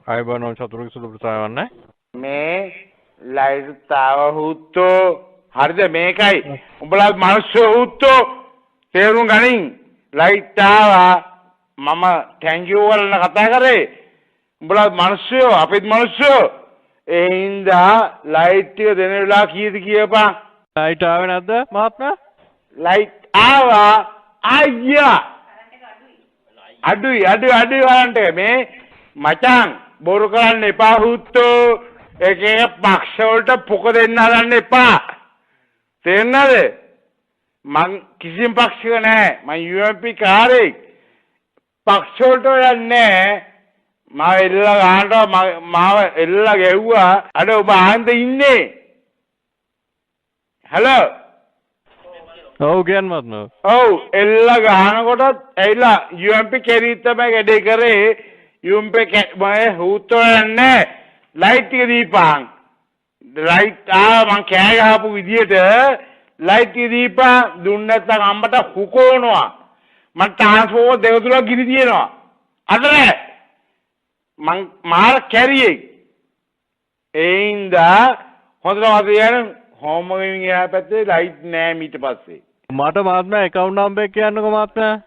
ආයබන චතුරක සුළු ප්‍රසාරවන්නේ මේ ලයිට් තාව හුත්තෝ හරිද මේකයි උඹලා මිනිස්සු හුත්තෝ තේරුම් ගනින් ලයිට් ආවා මම thank you වල කතා කරේ උඹලා මිනිස්සු අපිත් මිනිස්සු ඒ හින්දා ලයිට් ටික දෙන වෙලාව කීයද කියපන් ලයිට් ආවේ නැද්ද මහත්මයා ලයිට් ආවා අයියා අඩුයි වරන්ට මේ මචං බොරු කරන්න එපා හුත්තෝ එක එක පක්ෂ වලට පොක දෙන්න හදන්න එපා තේරෙනවද මං කිසිම පක්ෂයක නැහැ මං UMP කාරෙක් පක්ෂ වලට යන්නේ මාව එල්ල ගන්නට මාව එල්ල ගැව්වා අර ඔබ ආන්ද ඉන්නේ හලෝ ඔව් කියන්න මත්නෝ ඔව් එල්ල ගහනකොටත් ඇවිල්ලා UMP කෙරීත් තමයි වැඩේ කරේ UMP මම හුත්තෝ යන්නේ ලයිට් එක දීපන් ලයිට් මං කෑ ගහපු විදියට ලයිට් එක දීපන් දුන්න නැත්නම් අම්මට හුකෝනවා මං ට්‍රාන්ස්ෆෝමර් දෙක තුනක් ගිනි තියනවා අතර මං මාර කැරියේ ඒ ඉඳා හොඳට වදියන හෝම් එකෙන් එහා පැත්තේ ලයිට් නෑ ඊට පස්සේ මට මහත්මයා account number එක කියන්නකෝ මහත්මයා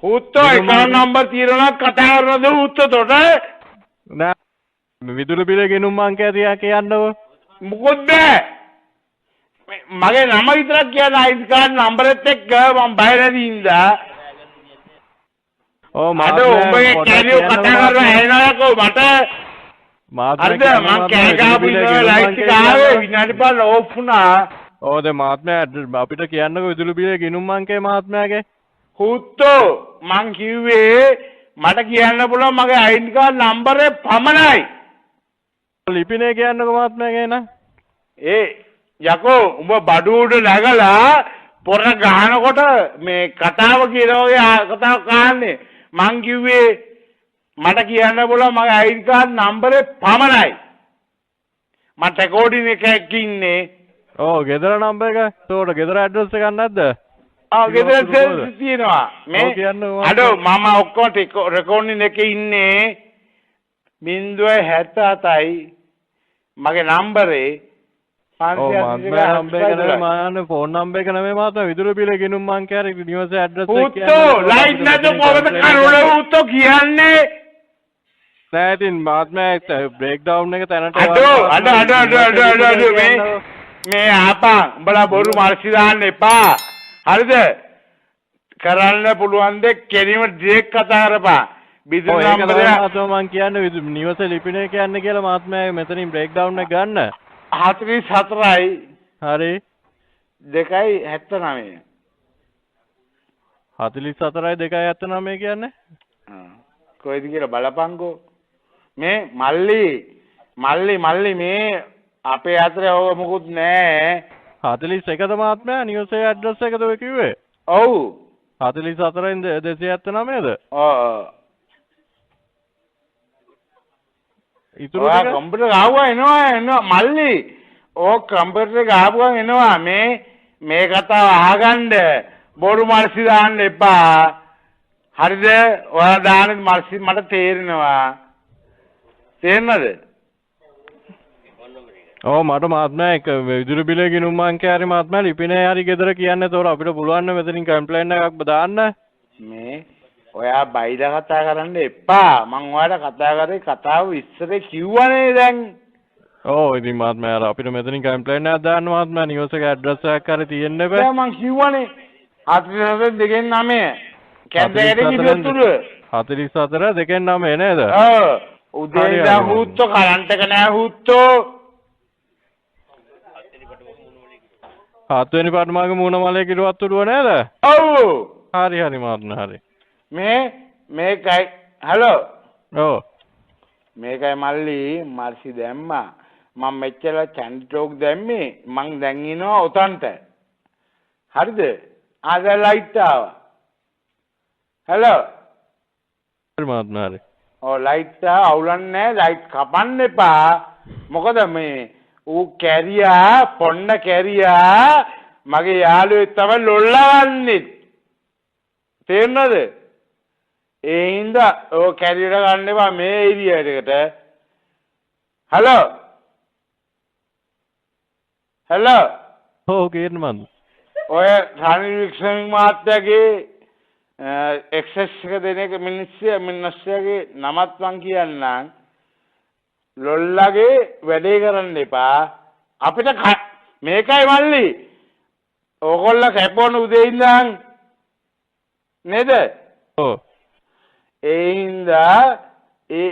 හුත්තෝ account number තියනවා කතා කරනද හුත්තෝට නෑ විදුලි බිල ගෙනුම් අංකය තියා කියන්නකෝ මොකොත් බෑ මගේ නම විතරක් කියන්න ID card number එකත් එක්ක මම බය නැති ඉඳා ඔව් මට උඹගේ කැරියෝ කතා කරලා ඇහෙනවකෝ මට හරිද මං කෑ ගහපු ඉඳලා ලයිට් එක ආවේ විනාඩි 5 ඕෆ් වුණා ඔව් දැන් මහත්මයා අපිට කියන්නකෝ විදුලි බිල ගෙනුම් අංකය මහත්මයාගේ හුත්තෝ මං කිව්වේ මට කියන්න පුළුවන් මගේ ID card number එක පමණයි ලිපිනේ කියන්නකෝ මහත්මයාගේ න ඒ යකෝ උඹ බඩු උඩ නැගලා පොර ගහනකොට මේ කතාව කියන වගේ කතාවක් අහන්නේ මං කිව්වේ මට කියන්න පුළුවන් මගේ ID card number එක පමණයි මට රෙකෝඩින් එකක් ඉන්නේ ඔව් ගෙදර නම්බර් එක ඒකට ගෙදර ඇඩ්‍රස් එකක් නැද්ද ගෙදර ඇඩ්‍රස් තියෙනවා මේ අඩෝ මම ඔක්කොම රෙකෝඩින් එකේ ඉන්නේ 077යි මගේ නම්බරේ 500 ෆෝන් නම්බර් එක නෙමෙයි මාත් විදුලි බිල ගෙනුම් අංකය හරි නිවසේ ඇඩ්‍රස් එක උත්තෝ ලයිට් නැද කොහොමද කරුණ උත්තෝ කියන්නේ නෑ ඉතින් මාත්මයා බ්‍රේක් ඩවුන් එක තැනට අඩෝ මේ ආපා උඹලා බොරු මාර්සි දාන්න එපා හරිද කරන්න පුළුවන් දෙයක් කෙලිම ඩිරෙක්ට් කතා කරපන් බිදුන නම්බරය මම කියන්නේ නිවසේ ලිපිනේ කියන්නේ කියලා මාත්මයා මෙතනින් බ්‍රේක් ඩවුන් එක ගන්න 44යි හරි 2.79 44යි 2.79 කියන්නේ කොයිද කියලා බලපංකෝ මේ මල්ලි මේ අපේ අතරේ ඔය මොකුත් නෑ 41ද මහත්මයා නිවසේ ඇඩ්‍රස් එකද ඔය කිව්වේ ඔව් 44න් 279ද ඔව් ඉතුරු ටික කම්පියුටර් ආවා එනවා මල්ලි ඕ කම්පියුටර් එක ආපුවම එනවා මේ කතාව අහගන්න බොරු මාර්සි දාන්න එපා හරිද ඔයා දාන මාර්සි මට තේරෙනවා තේරෙනවද ඔව් මට මහත්මයා එක විදුලි බිල ගෙනුම් අංකය හරි මහත්මයා ලිපිනේ හරි ගෙදර කියන්න ඒතකොට අපිට පුළුවන් නේ මෙතනින් කම්ප්ලේන්ට් එකක් දාන්න මේ ඔයා බයිලා කතා කරන්න එපා මං ඔයාලට කතා කරේ කතාව ඉස්සරේ කිව්වනේ දැන් ඔව් ඉතින් මහත්මයා අපිට මෙතනින් කම්ප්ලේන්ට් එකක් දාන්න මහත්මයා නිවස් එක ඇඩ්‍රස් එකක් හරි තියෙන්න බෑ දැන් මං කිව්වනේ 44 කැන්දේට කිව්වතුරු 44 2.9 නේද ඔව් උදේ ඉඳන් හුත්තෝ කරන්ට් එක නෑ හුත්තෝ 7 වෙනි පට්මාගේ මූණ මලේ කිලුවත් උඩුව නේද ඔව් හරි මහත්මයා හරි මේකයි හලෝ ඔව් මේකයි මල්ලි මාර්සි දැම්මා මම මෙච්චර චැන්ඩ් ටෝක් දැම්මේ මං දැන් ඉනවා උතන්ට හරිද ආද ලයිට් ආවා හලෝ හරි මහත්මයා හරි ඔව් ලයිට් අවුලන්නේ නැහැ ලයිට් කපන්න එපා මොකද මේ ඌ කැරියා පොන්න කැරියා මගේ යාළුවෙක් තමයි ලොල්ලවන්නේ තේරෙනවද ඒ හින්දා ඔය කැරියට ගන්න එපා මේ ඒරියා එකට හලෝ හලෝ ඔව් කියන්න මන්ද ඔය රනිල් වික්‍රම මහත්තයාගේ එක්සස් එක දෙන එක මිනිස්සයාගේ නමත් මං කියන්නම් ලොල්ලගේ වැඩේ කරන්න එපා අපිට මේකයි මල්ලි ඕගොල්ලෝ කැපවන උදේ ඉඳන් නේද ඔව් ඒ හින්දා ඒ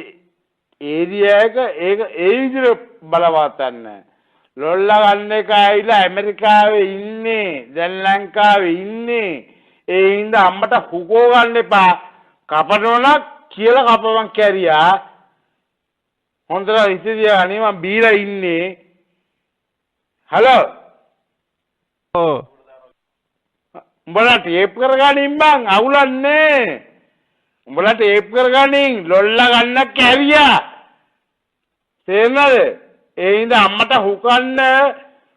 ඒරියා එක ඒක ඒ විදිහට බලවත් නැහැ ලොල්ලා ගන්න එක ඇවිල්ලා ඇමරිකාවේ ඉන්නේ දැන් ලංකාවේ ඉන්නේ ඒ හින්දා අම්මට හුකෝ ගන්න එපා කපනවනම් කියලා කපවන් කැරියා හොඳට ඉතිරිය අනේ මම බීලා ඉන්නේ හලෝ ඔව් උඹලා ටේප් කරගනින් බං අවුලන්නේ උඹලා ටේප් කරගනින් ලොල්ලා ගන්න කැරියා තේරෙනවද ඒ හින්දා අම්මට හුකන්න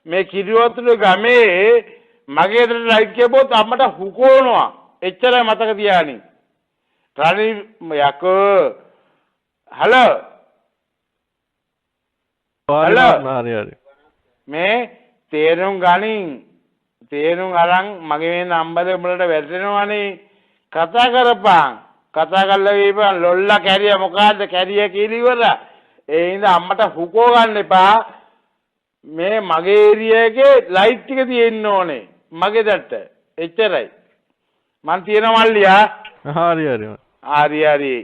මේ කිරිවතුනේ ගමේ මගේ දර ලයිට් කියපොත් අම්මට හුකෝනවා එච්චරයි මතක තියාගන්න රණි යකෝ හලෝ හරි හරි මේ තේරුම් ගනින් තේරුම් අරන් මගේ මේ නම්බරේ උඹලට වැටෙනවනේ කතා කරපන් කතා කරලා ගිහපන් ලොල්ලා කැරිය මොකද්ද කැරිය කියලා ඉවර ඒ හින්දා අම්මට හුකෝ ගන්න එපා මේ මගේ ඒරියා එකේ ලයිට් ටික තියෙන්න ඕනේ මගේ දැට්ට එච්චරයි මං තියෙන මල්ලියා හරි හරි හරි